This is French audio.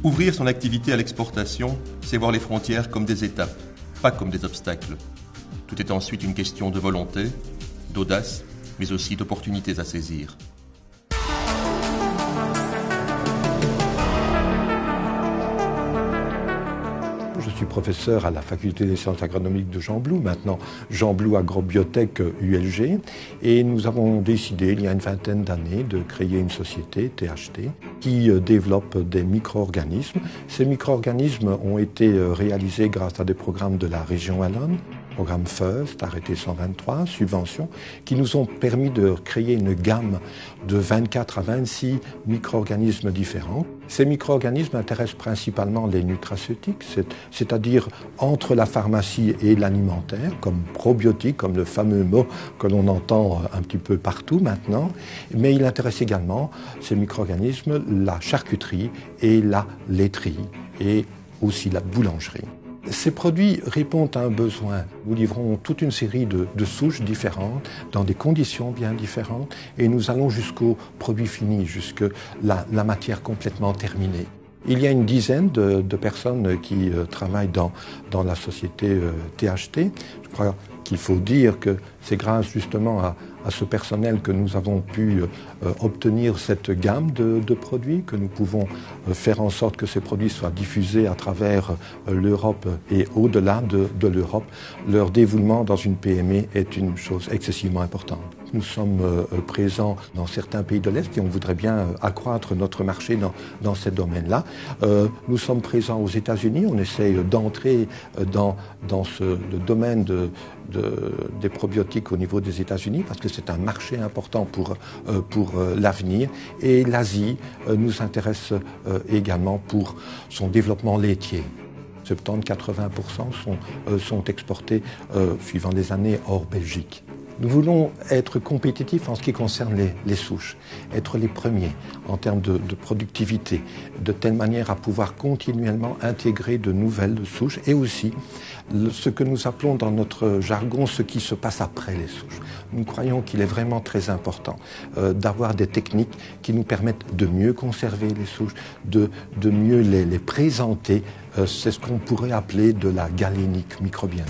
Ouvrir son activité à l'exportation, c'est voir les frontières comme des étapes, pas comme des obstacles. Tout est ensuite une question de volonté, d'audace, mais aussi d'opportunités à saisir. Je suis professeur à la faculté des sciences agronomiques de Jean Blou, maintenant Jean Blou Agrobiotech ULG, et nous avons décidé il y a une vingtaine d'années de créer une société, THT, qui développe des micro-organismes. Ces micro-organismes ont été réalisés grâce à des programmes de la région wallonne, programme FIRST, arrêté 123, subventions, qui nous ont permis de créer une gamme de 24 à 26 micro-organismes différents. Ces micro-organismes intéressent principalement les nutraceutiques, c'est-à-dire entre la pharmacie et l'alimentaire, comme probiotiques, comme le fameux mot que l'on entend un petit peu partout maintenant. Mais il intéresse également, ces micro-organismes, la charcuterie et la laiterie, et aussi la boulangerie. Ces produits répondent à un besoin. Nous livrons toute une série de souches différentes, dans des conditions bien différentes, et nous allons jusqu'au produit fini, jusqu'à la matière complètement terminée. Il y a une dizaine de personnes qui travaillent dans la société THT. Je crois qu'il faut dire que c'est grâce justement à ce personnel que nous avons pu obtenir cette gamme de produits, que nous pouvons faire en sorte que ces produits soient diffusés à travers l'Europe et au-delà de l'Europe. Leur dévouement dans une PME est une chose excessivement importante. Nous sommes présents dans certains pays de l'Est et on voudrait bien accroître notre marché dans ces domaines-là. Nous sommes présents aux États-Unis, on essaye d'entrer dans le domaine des probiotiques au niveau des États-Unis parce que c'est un marché important pour l'avenir. Et l'Asie nous intéresse également pour son développement laitier. 70-80% sont exportés, suivant les années, hors Belgique. Nous voulons être compétitifs en ce qui concerne les souches, être les premiers en termes de productivité, de telle manière à pouvoir continuellement intégrer de nouvelles souches et aussi ce que nous appelons dans notre jargon ce qui se passe après les souches. Nous croyons qu'il est vraiment très important d'avoir des techniques qui nous permettent de mieux conserver les souches, de mieux les présenter. C'est ce qu'on pourrait appeler de la galénique microbienne.